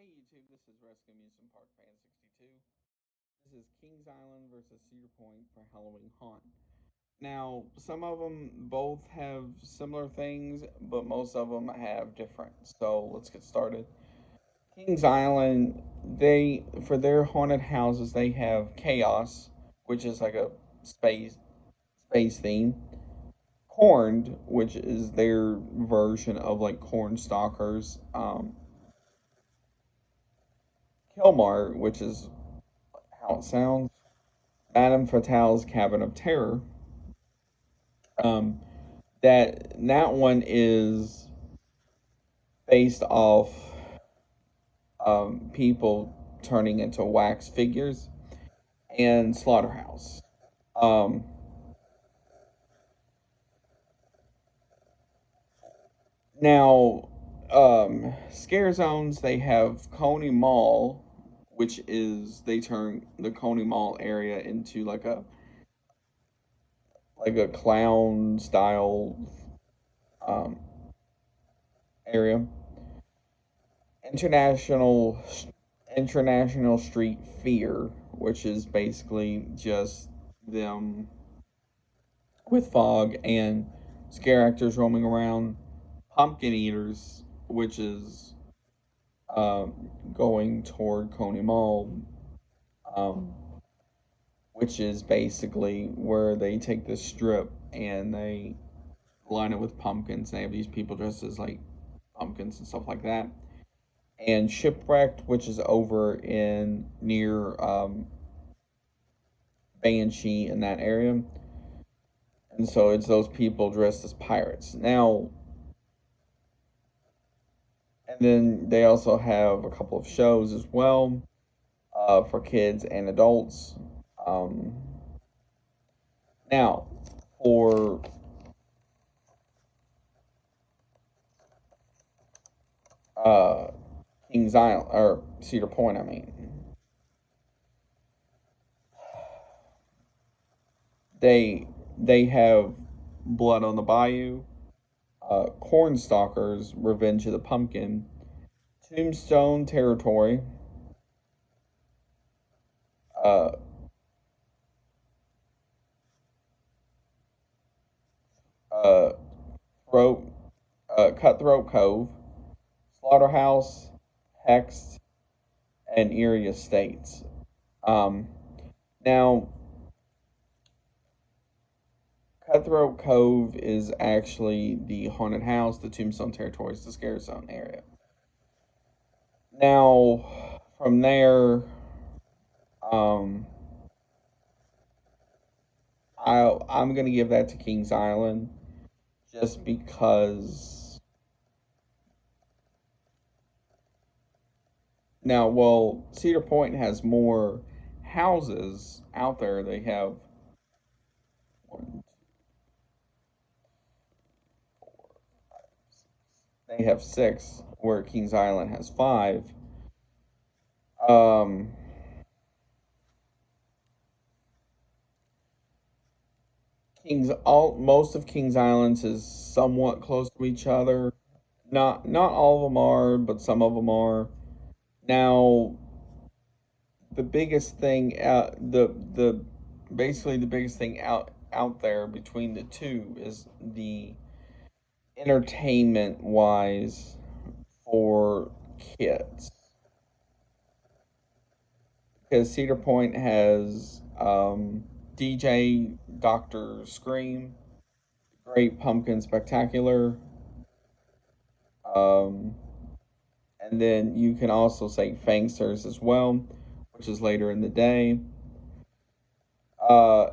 Hey YouTube, this is Rescue Amusement Park Fan 62. This is Kings Island versus Cedar Point for Halloween Haunt. Now, some of them both have similar things, but most of them have different. So let's get started. Kings Island, they for their haunted houses they have Chaos, which is like a space theme. Corned, which is their version of like Corn Stalkers. Kilmar, which is how it sounds. Madame Fatale's Cabin of Terror. Um, that one is based off people turning into wax figures, and Slaughterhouse. Um, Now, scare zones they have Coney Mall, which is they turn the Coney Mall area into like a clown style um, area. International International Street Fear, which is basically just them with fog and scare actors roaming around. Pumpkin Eaters, which is going toward Coney Mall, um, which is basically where they take this strip and they line it with pumpkins. They have these people dressed as like pumpkins and stuff like that. And Shipwrecked, which is over in near Banshee in that area. And so it's those people dressed as pirates. Now, and then they also have a couple of shows as well for kids and adults. Um, Now, for uh, Kings Island or Cedar Point, I mean, they they have Blood on the Bayou, Cornstalkers, Revenge of the Pumpkin, Tombstone Territory, uh, uh, Throat, Cutthroat Cove, Slaughterhouse, Hex, and Erie Estates. Um, Now, Cutthroat Cove is actually the haunted house. The Tombstone Territory is the scare zone area. Now, from there, um, I'm gonna give that to Kings Island just because. Now, well, Cedar Point has more houses out there. They have one, they have six, where Kings Island has five. Um, most of Kings Islands is somewhat close to each other. Not all of them are, but some of them are. Now, the biggest thing the basically the biggest thing out there between the two is the entertainment wise for kids, because Cedar Point has DJ Dr. Scream, Great Pumpkin Spectacular, um, and then you can also say Fangsters as well, which is later in the day.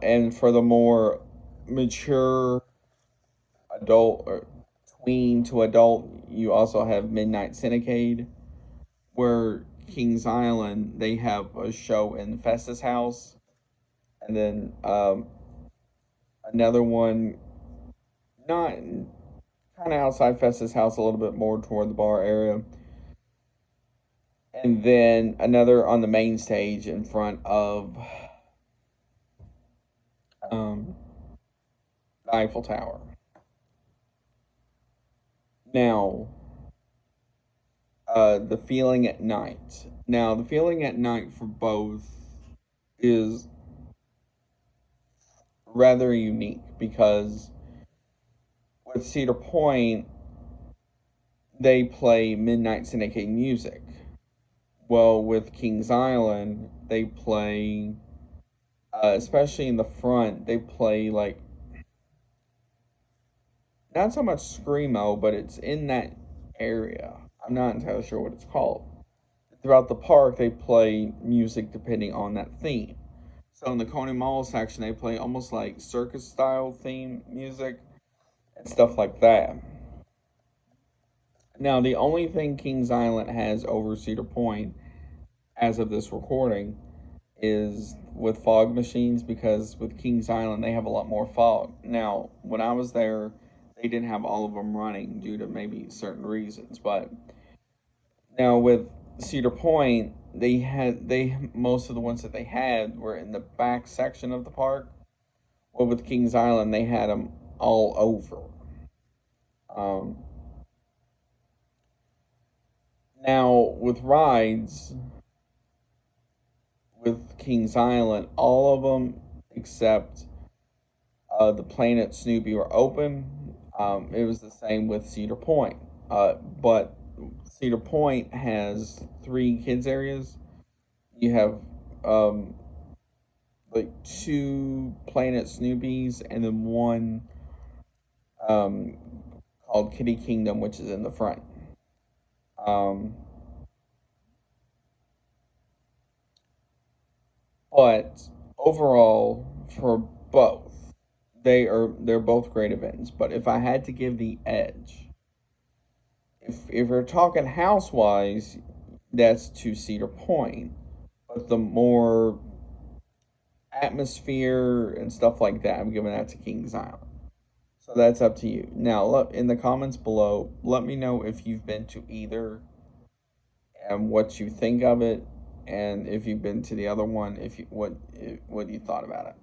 And for the more mature adult or tween to adult, you also have Midnight Syndicate, where Kings Island they have a show in Festus House, and then another one not kind of outside Festus House, a little bit more toward the bar area, and then another on the main stage in front of um, the Eiffel Tower. Now, the feeling at night. Now, the feeling at night for both is rather unique because with Cedar Point, they play Midnight Syndicate music. Well, with Kings Island, they play, especially in the front, they play like not so much screamo, but it's in that area. I'm not entirely sure what it's called. Throughout the park, they play music depending on that theme. So in the Coney Mall section, they play almost like circus style theme music and stuff like that. Now, the only thing Kings Island has over Cedar Point as of this recording is with fog machines because with Kings Island they have a lot more fog. Now, when I was there, they didn't have all of them running due to maybe certain reasons, but now with Cedar Point, they most of the ones that they had were in the back section of the park. Well, with Kings Island, they had them all over. Um, Now with rides, with Kings Island, all of them except the Planet Snoopy were open. It was the same with Cedar Point, but Cedar Point has three kids areas. You have um, like two Planet Snoopies and then one um, called Kitty Kingdom, which is in the front. Um, but overall, for both, they're both great events. But if I had to give the edge, if we're talking house wise, that's to Cedar Point. But the more atmosphere and stuff like that, I'm giving that to Kings Island. So that's up to you. Now, in the comments below, let me know if you've been to either and what you think of it, and if you've been to the other one, if you what you thought about it.